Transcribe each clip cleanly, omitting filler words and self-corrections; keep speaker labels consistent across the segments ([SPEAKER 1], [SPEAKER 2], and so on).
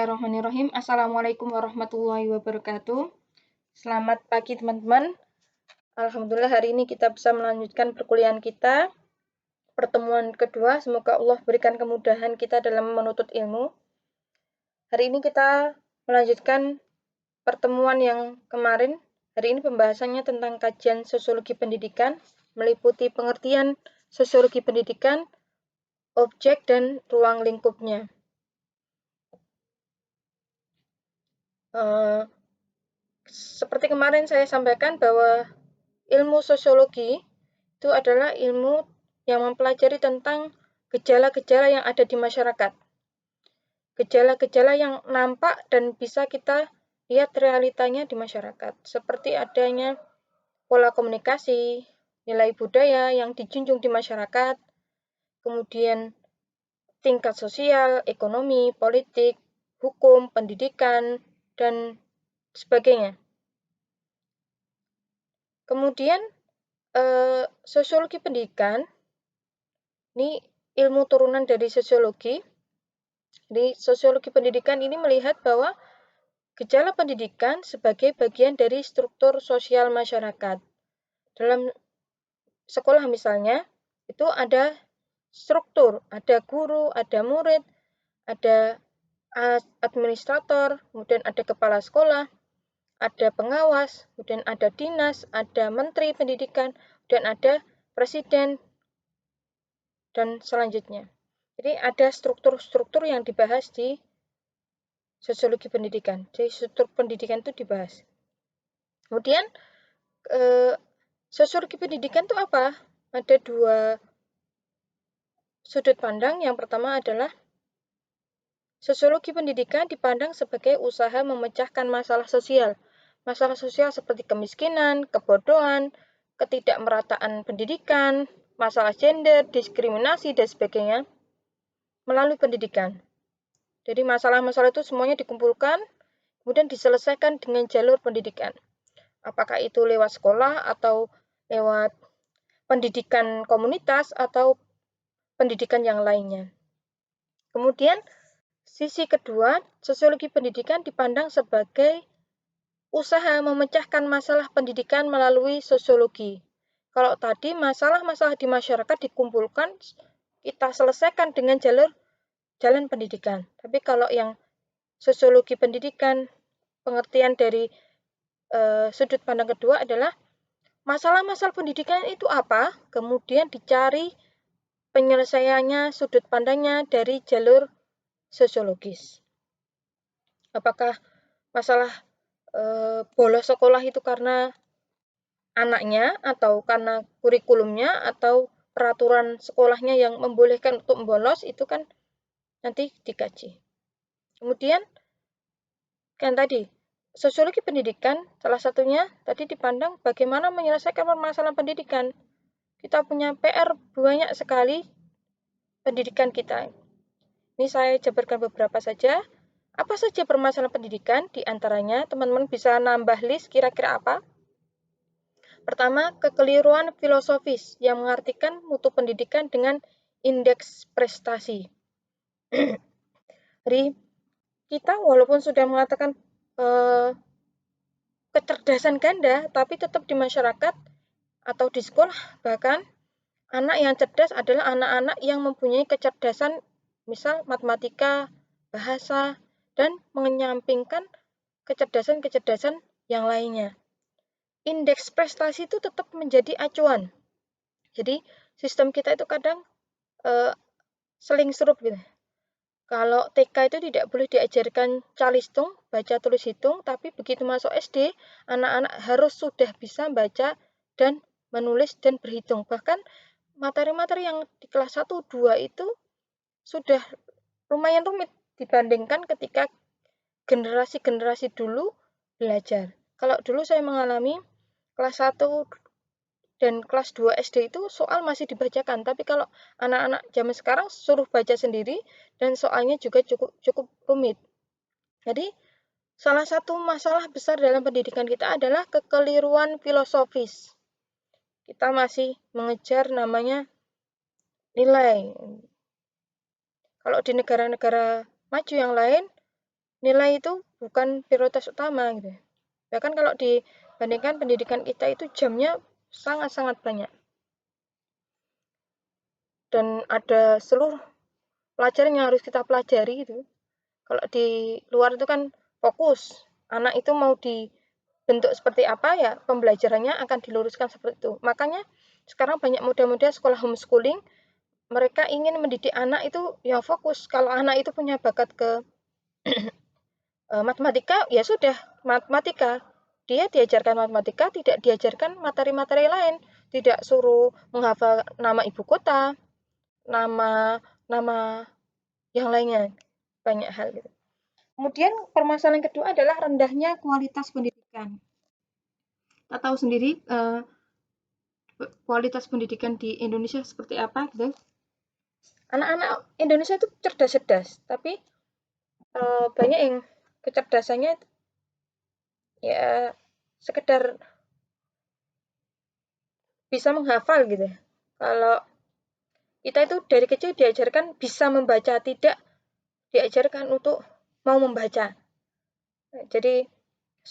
[SPEAKER 1] Bismillahirrahmanirrahim. Assalamualaikum warahmatullahi wabarakatuh. Selamat pagi teman-teman. Alhamdulillah hari ini kita bisa melanjutkan perkuliahan kita. Pertemuan kedua, semoga Allah berikan kemudahan kita dalam menuntut ilmu. Hari ini kita melanjutkan pertemuan yang kemarin. Hari ini pembahasannya tentang kajian sosiologi pendidikan, meliputi pengertian sosiologi pendidikan, objek dan ruang lingkupnya. Seperti kemarin saya sampaikan bahwa ilmu sosiologi itu adalah ilmu yang mempelajari tentang gejala-gejala yang ada di masyarakat. Gejala-gejala yang nampak dan bisa kita lihat realitanya di masyarakat, seperti adanya pola komunikasi, nilai budaya yang dijunjung di masyarakat, kemudian tingkat sosial, ekonomi, politik, hukum, pendidikan, dan sebagainya. Kemudian sosiologi pendidikan ini ilmu turunan dari sosiologi. Jadi sosiologi pendidikan ini melihat bahwa gejala pendidikan sebagai bagian dari struktur sosial masyarakat. Dalam sekolah misalnya itu ada struktur, ada guru, ada murid, ada administrator, kemudian ada kepala sekolah, ada pengawas, kemudian ada dinas, ada menteri pendidikan, dan ada presiden, dan selanjutnya. Jadi ada struktur-struktur yang dibahas di sosiologi pendidikan. Jadi struktur pendidikan itu dibahas. Kemudian sosiologi pendidikan itu apa? Ada dua sudut pandang. Yang pertama adalah sosiologi pendidikan dipandang sebagai usaha memecahkan masalah sosial. Masalah sosial seperti kemiskinan, kebodohan, ketidakmerataan pendidikan, masalah gender, diskriminasi, dan sebagainya melalui pendidikan. Jadi masalah-masalah itu semuanya dikumpulkan, kemudian diselesaikan dengan jalur pendidikan. Apakah itu lewat sekolah atau lewat pendidikan komunitas atau pendidikan yang lainnya. Kemudian sisi kedua, sosiologi pendidikan dipandang sebagai usaha memecahkan masalah pendidikan melalui sosiologi. Kalau tadi masalah-masalah di masyarakat dikumpulkan, kita selesaikan dengan jalan pendidikan. Tapi kalau yang sosiologi pendidikan, pengertian dari sudut pandang kedua adalah masalah-masalah pendidikan itu apa, kemudian dicari penyelesaiannya, sudut pandangnya dari jalur sosiologis. Apakah masalah bolos sekolah itu karena anaknya, atau karena kurikulumnya, atau peraturan sekolahnya yang membolehkan untuk bolos, itu kan nanti dikaji. Kemudian kan tadi sosiologi pendidikan salah satunya tadi dipandang bagaimana menyelesaikan permasalahan pendidikan. Kita punya PR banyak sekali pendidikan kita. Ini saya jabarkan beberapa saja. Apa saja permasalahan pendidikan? Di antaranya teman-teman bisa nambah list kira-kira apa? Pertama, kekeliruan filosofis yang mengartikan mutu pendidikan dengan indeks prestasi. Jadi kita walaupun sudah mengatakan kecerdasan ganda, tapi tetap di masyarakat atau di sekolah bahkan anak yang cerdas adalah anak-anak yang mempunyai kecerdasan misal matematika, bahasa, dan menyampingkan kecerdasan-kecerdasan yang lainnya. Indeks prestasi itu tetap menjadi acuan. Jadi sistem kita itu kadang seling serup gitu. Kalau TK itu tidak boleh diajarkan calistung, baca tulis hitung, tapi begitu masuk SD, anak-anak harus sudah bisa baca dan menulis dan berhitung. Bahkan materi-materi yang di kelas 1, 2 itu sudah lumayan rumit dibandingkan ketika generasi-generasi dulu belajar. Kalau dulu saya mengalami kelas 1 dan kelas 2 SD itu soal masih dibacakan, tapi kalau anak-anak zaman sekarang suruh baca sendiri dan soalnya juga cukup rumit. Jadi salah satu masalah besar dalam pendidikan kita adalah kekeliruan filosofis. Kita masih mengejar namanya nilai. Kalau di negara-negara maju yang lain, nilai itu bukan prioritas utama gitu. Bahkan kalau dibandingkan pendidikan kita itu jamnya sangat-sangat banyak. Dan ada seluruh pelajaran yang harus kita pelajari gitu. Kalau di luar itu kan fokus. Anak itu mau dibentuk seperti apa ya, pembelajarannya akan diluruskan seperti itu. Makanya sekarang banyak muda-muda sekolah homeschooling, mereka ingin mendidik anak itu ya fokus. Kalau anak itu punya bakat ke matematika, ya sudah, matematika. Dia diajarkan matematika, tidak diajarkan materi-materi lain. Tidak suruh menghafal nama ibu kota, nama nama yang lainnya, banyak hal gitu. Kemudian permasalahan kedua adalah rendahnya kualitas pendidikan. Kita tahu sendiri kualitas pendidikan di Indonesia seperti apa gitu. Anak-anak Indonesia itu cerdas-cerdas, tapi banyak yang kecerdasannya ya sekedar bisa menghafal gitu. Kalau kita itu dari kecil diajarkan bisa membaca, tidak diajarkan untuk mau membaca. Jadi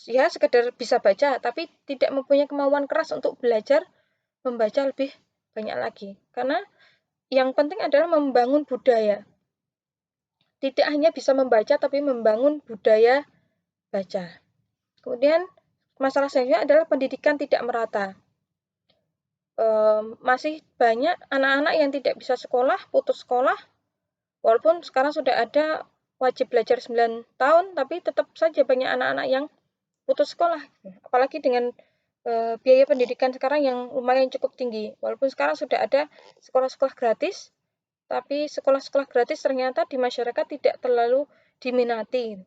[SPEAKER 1] ya sekedar bisa baca, tapi tidak mempunyai kemauan keras untuk belajar membaca lebih banyak lagi. Karena yang penting adalah membangun budaya. Tidak hanya bisa membaca, tapi membangun budaya baca. Kemudian masalah selanjutnya adalah pendidikan tidak merata. Masih banyak anak-anak yang tidak bisa sekolah, putus sekolah, walaupun sekarang sudah ada wajib belajar 9 tahun, tapi tetap saja banyak anak-anak yang putus sekolah. Apalagi dengan biaya pendidikan sekarang yang lumayan cukup tinggi. Walaupun sekarang sudah ada sekolah-sekolah gratis, tapi sekolah-sekolah gratis ternyata di masyarakat tidak terlalu diminati.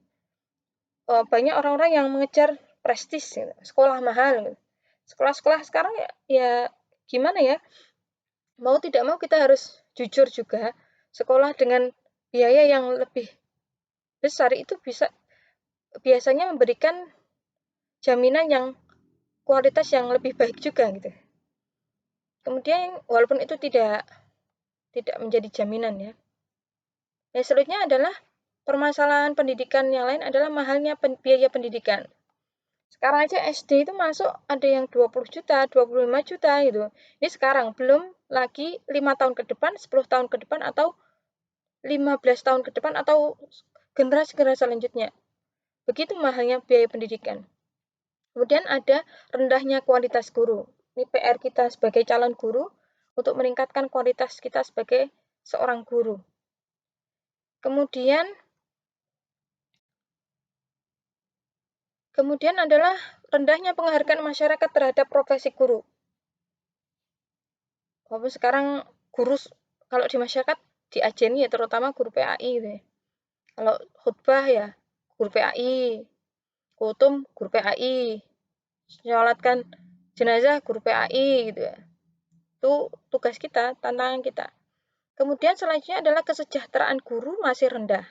[SPEAKER 1] Banyak orang-orang yang mengejar prestis, gitu, sekolah mahal. Gitu. Sekolah-sekolah sekarang ya gimana ya, mau tidak mau kita harus jujur juga, sekolah dengan biaya yang lebih besar itu biasanya memberikan jaminan yang kualitas yang lebih baik juga gitu. Kemudian walaupun itu tidak menjadi jaminan ya. Yang selanjutnya adalah permasalahan pendidikan yang lain adalah mahalnya biaya pendidikan. Sekarang aja SD itu masuk ada yang 20 juta, 25 juta gitu. Ini sekarang, belum lagi 5 tahun ke depan, 10 tahun ke depan, atau 15 tahun ke depan, atau generasi-generasi selanjutnya. Begitu mahalnya biaya pendidikan. Kemudian ada rendahnya kualitas guru. Ini PR kita sebagai calon guru untuk meningkatkan kualitas kita sebagai seorang guru. Kemudian adalah rendahnya penghargaan masyarakat terhadap profesi guru. Walaupun sekarang guru kalau di masyarakat diajeni ya, terutama guru PAI gitu ya. Kalau khutbah ya guru PAI, kutum guru PAI, menyolatkan jenazah guru PAI gitu ya. Itu tugas kita, tantangan kita. Kemudian selanjutnya adalah kesejahteraan guru masih rendah.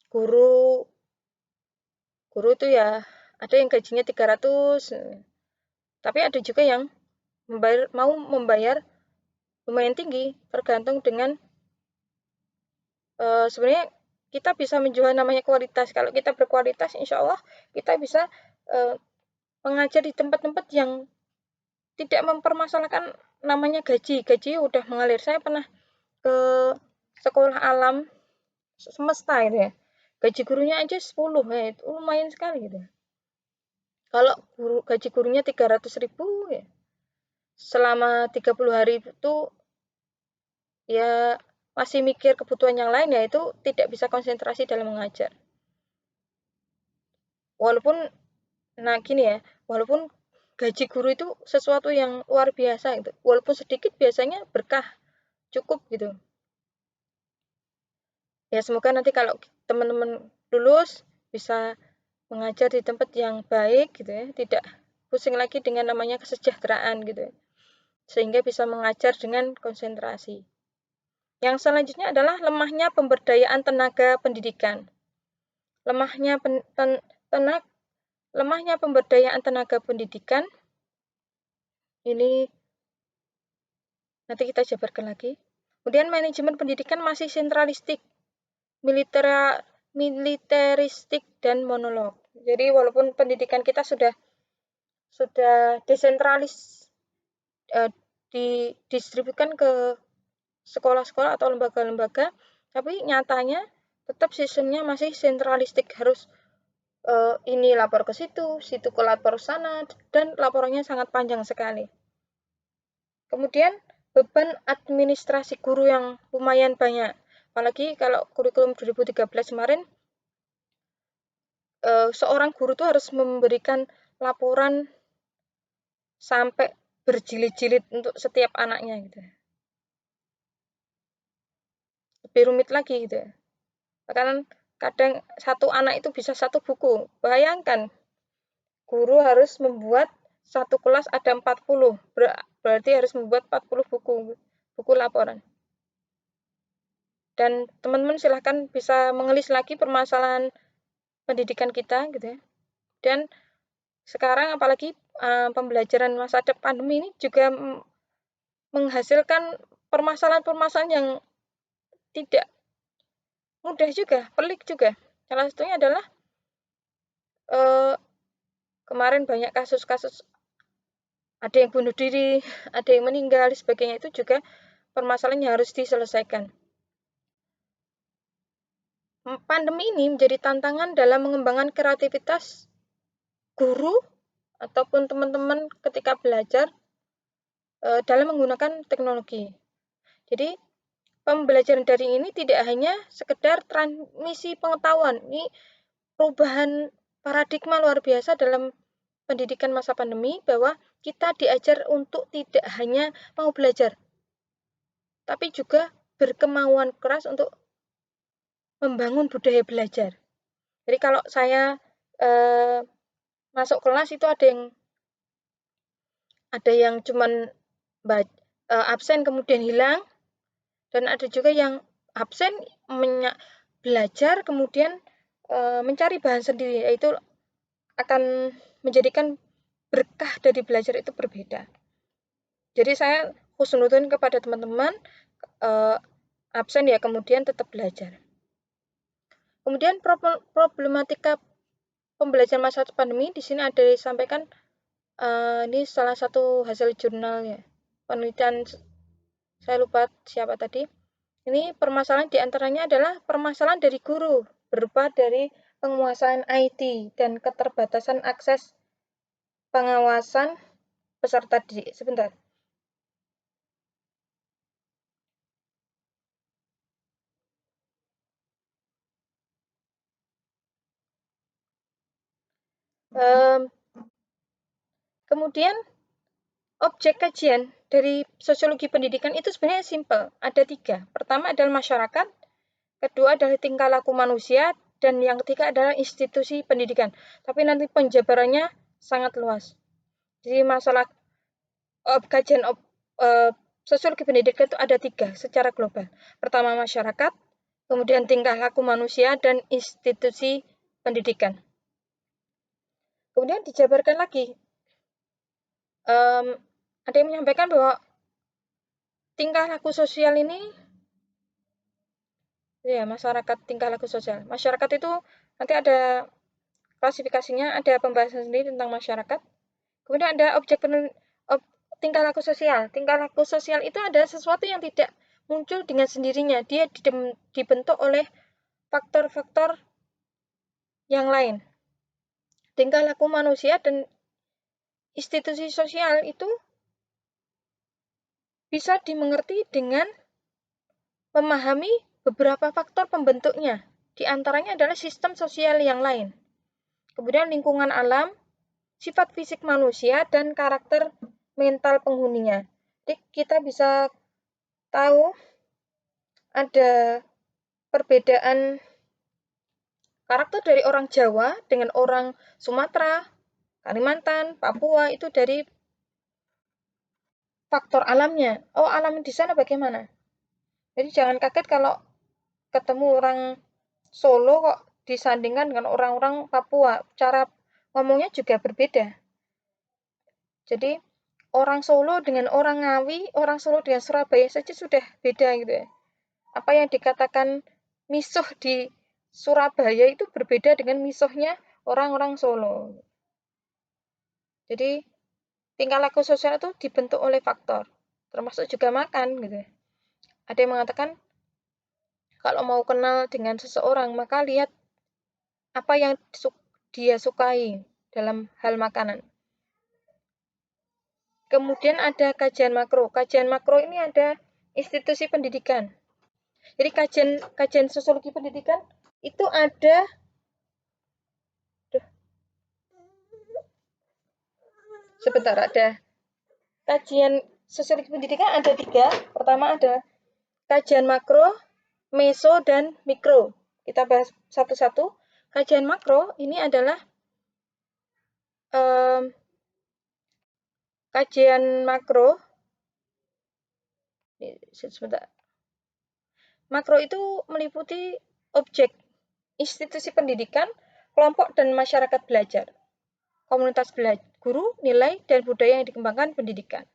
[SPEAKER 1] Guru itu ya ada yang gajinya 300, tapi ada juga yang mau membayar lumayan tinggi, tergantung dengan sebenarnya kita bisa menjual namanya kualitas. Kalau kita berkualitas, insya Allah kita bisa mengajar di tempat-tempat yang tidak mempermasalahkan namanya gaji. Gaji udah mengalir. Saya pernah ke sekolah alam semesta itu ya. Gaji gurunya aja 10 ya, itu lumayan sekali gitu. Kalau gaji gurunya 300.000 ya, selama 30 hari itu ya masih mikir kebutuhan yang lain, ya itu tidak bisa konsentrasi dalam mengajar. Walaupun walaupun gaji guru itu sesuatu yang luar biasa gitu. Walaupun sedikit biasanya berkah, cukup gitu. Ya semoga nanti kalau teman-teman lulus bisa mengajar di tempat yang baik gitu ya, tidak pusing lagi dengan namanya kesejahteraan gitu ya. Sehingga bisa mengajar dengan konsentrasi. Yang selanjutnya adalah lemahnya pemberdayaan tenaga pendidikan. Lemahnya pemberdayaan tenaga pendidikan ini nanti kita jabarkan lagi. Kemudian manajemen pendidikan masih sentralistik. militeristik dan monolog. Jadi walaupun pendidikan kita sudah desentralis, didistribusikan ke sekolah-sekolah atau lembaga-lembaga, tapi nyatanya tetap sistemnya masih sentralistik, harus ini lapor ke situ, situ ke lapor sana, dan laporannya sangat panjang sekali. Kemudian beban administrasi guru yang lumayan banyak, apalagi kalau kurikulum 2013 kemarin, seorang guru itu harus memberikan laporan sampai berjilid-jilid untuk setiap anaknya gitu. Lebih rumit lagi gitu. Karena kadang satu anak itu bisa satu buku. Bayangkan, guru harus membuat satu kelas ada 40, berarti harus membuat 40 buku laporan. Dan teman-teman silahkan bisa mengelis lagi permasalahan pendidikan kita gitu ya. Dan sekarang apalagi pembelajaran masa pandemi ini juga menghasilkan permasalahan-permasalahan yang tidak mudah juga, pelik juga. Salah satunya adalah kemarin banyak kasus-kasus, ada yang bunuh diri, ada yang meninggal, sebagainya, itu juga permasalahan yang harus diselesaikan. Pandemi ini menjadi tantangan dalam mengembangkan kreativitas guru ataupun teman-teman ketika belajar dalam menggunakan teknologi. Jadi pembelajaran daring ini tidak hanya sekedar transmisi pengetahuan, ini perubahan paradigma luar biasa dalam pendidikan masa pandemi, bahwa kita diajar untuk tidak hanya mau belajar, tapi juga berkemauan keras untuk membangun budaya belajar. Jadi kalau saya masuk kelas itu ada yang cuman absen kemudian hilang, dan ada juga yang absen belajar kemudian mencari bahan sendiri, yaitu akan menjadikan berkah dari belajar itu berbeda. Jadi saya husnuzon kepada teman-teman, absen ya kemudian tetap belajar. Kemudian problematika pembelajaran masa pandemi di sini ada disampaikan, ini salah satu hasil jurnal ya, penelitian, saya lupa siapa tadi. Ini permasalahan diantaranya adalah permasalahan dari guru, berupa dari penguasaan IT dan keterbatasan akses pengawasan peserta didik. Sebentar. Kemudian objek kajian dari sosiologi pendidikan itu sebenarnya simpel, ada 3. Pertama adalah masyarakat, kedua adalah tingkah laku manusia, dan yang ketiga adalah institusi pendidikan. Tapi nanti penjabarannya sangat luas. Jadi masalah kajian sosiologi pendidikan itu ada 3 secara global. Pertama masyarakat, kemudian tingkah laku manusia, dan institusi pendidikan. Kemudian dijabarkan lagi, ada yang menyampaikan bahwa tingkah laku sosial ini, ya masyarakat, tingkah laku sosial. Masyarakat itu nanti ada klasifikasinya, ada pembahasan sendiri tentang masyarakat. Kemudian ada tingkah laku sosial. Tingkah laku sosial itu ada sesuatu yang tidak muncul dengan sendirinya. Dia dibentuk oleh faktor-faktor yang lain. Tingkah laku manusia dan institusi sosial itu bisa dimengerti dengan memahami beberapa faktor pembentuknya. Di antaranya adalah sistem sosial yang lain. Kemudian lingkungan alam, sifat fisik manusia, dan karakter mental penghuninya. Jadi kita bisa tahu ada perbedaan karakter dari orang Jawa dengan orang Sumatera, Kalimantan, Papua, itu dari faktor alamnya. Oh, alam di sana bagaimana? Jadi jangan kaget kalau ketemu orang Solo kok disandingkan dengan orang-orang Papua. Cara ngomongnya juga berbeda. Jadi orang Solo dengan orang Ngawi, orang Solo dengan Surabaya saja sudah beda gitu ya. Apa yang dikatakan misuh di Surabaya itu berbeda dengan misuhnya orang-orang Solo. Jadi tingkah laku sosial itu dibentuk oleh faktor, termasuk juga makan gitu. Ada yang mengatakan kalau mau kenal dengan seseorang maka lihat apa yang dia sukai dalam hal makanan. Kemudian ada kajian makro. Kajian makro ini ada institusi pendidikan. Jadi kajian sosiologi pendidikan itu ada kajian sosiologi pendidikan ada 3. Pertama ada kajian makro, meso, dan mikro. Kita bahas satu-satu. Kajian makro ini adalah kajian makro. Sebentar. Makro itu meliputi objek, institusi pendidikan, kelompok dan masyarakat belajar, komunitas belajar, guru, nilai, dan budaya yang dikembangkan pendidikan.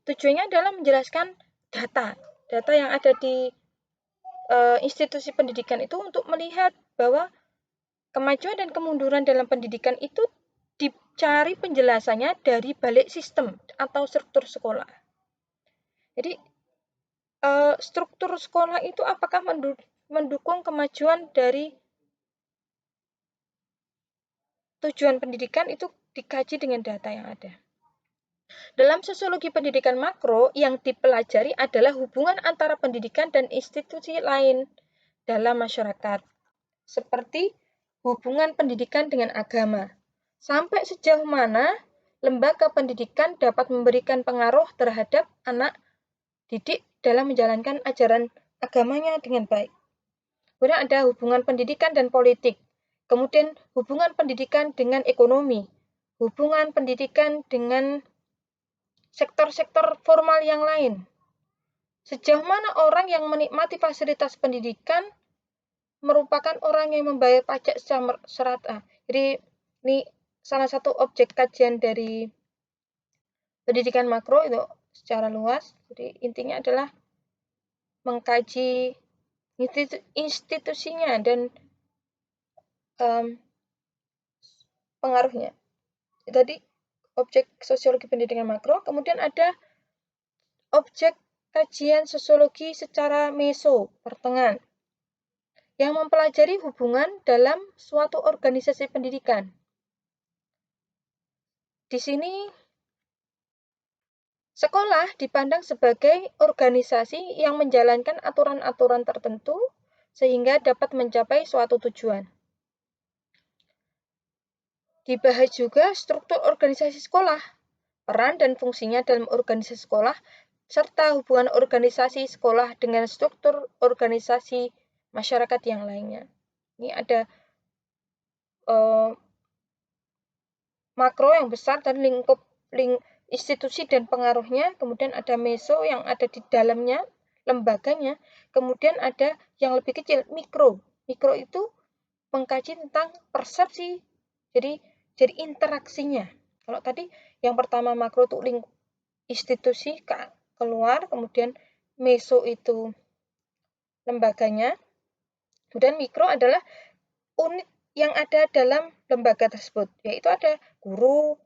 [SPEAKER 1] Tujuannya adalah menjelaskan data yang ada di institusi pendidikan itu untuk melihat bahwa kemajuan dan kemunduran dalam pendidikan itu dicari penjelasannya dari balik sistem atau struktur sekolah. Jadi struktur sekolah itu apakah mendukung kemajuan dari tujuan pendidikan itu dikaji dengan data yang ada. Dalam sosiologi pendidikan makro, yang dipelajari adalah hubungan antara pendidikan dan institusi lain dalam masyarakat, seperti hubungan pendidikan dengan agama. Sampai sejauh mana lembaga pendidikan dapat memberikan pengaruh terhadap anak didik dalam menjalankan ajaran agamanya dengan baik. Kemudian ada hubungan pendidikan dan politik. Kemudian hubungan pendidikan dengan ekonomi. Hubungan pendidikan dengan sektor-sektor formal yang lain. Sejauh mana orang yang menikmati fasilitas pendidikan merupakan orang yang membayar pajak secara serata. Jadi ini salah satu objek kajian dari pendidikan makro itu secara luas. Jadi intinya adalah mengkaji institusinya dan pengaruhnya. Tadi objek sosiologi pendidikan makro, kemudian ada objek kajian sosiologi secara meso, pertengahan, yang mempelajari hubungan dalam suatu organisasi pendidikan. Di sini sekolah dipandang sebagai organisasi yang menjalankan aturan-aturan tertentu sehingga dapat mencapai suatu tujuan. Dibahas juga struktur organisasi sekolah, peran dan fungsinya dalam organisasi sekolah, serta hubungan organisasi sekolah dengan struktur organisasi masyarakat yang lainnya. Ini ada makro yang besar dan lingkup institusi dan pengaruhnya, kemudian ada meso yang ada di dalamnya, lembaganya, kemudian ada yang lebih kecil, mikro. Mikro itu mengkaji tentang persepsi, jadi interaksinya. Kalau tadi yang pertama makro itu lingkup institusi keluar, kemudian meso itu lembaganya, kemudian mikro adalah unit yang ada dalam lembaga tersebut, yaitu ada guru,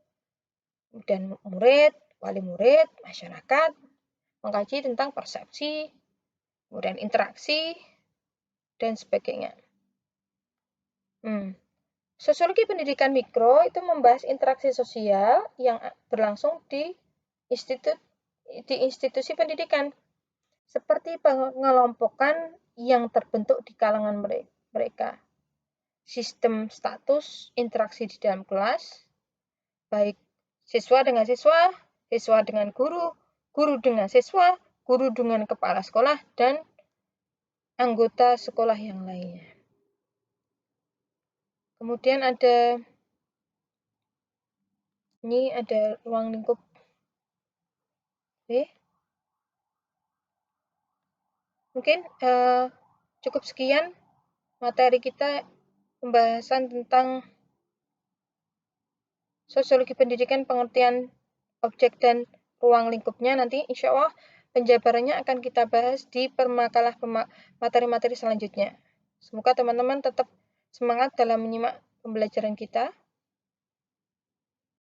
[SPEAKER 1] dan murid, wali murid, masyarakat, mengkaji tentang persepsi, kemudian interaksi, dan sebagainya. Sosiologi pendidikan mikro itu membahas interaksi sosial yang berlangsung di institusi pendidikan, seperti pengelompokan yang terbentuk di kalangan mereka, sistem status interaksi di dalam kelas, baik siswa dengan siswa, siswa dengan guru, guru dengan siswa, guru dengan kepala sekolah, dan anggota sekolah yang lainnya. Kemudian ini ada ruang lingkup. Oke. Mungkin cukup sekian materi kita pembahasan tentang sosiologi pendidikan, pengertian objek dan ruang lingkupnya. Nanti insya Allah penjabarannya akan kita bahas di materi-materi selanjutnya. Semoga teman-teman tetap semangat dalam menyimak pembelajaran kita.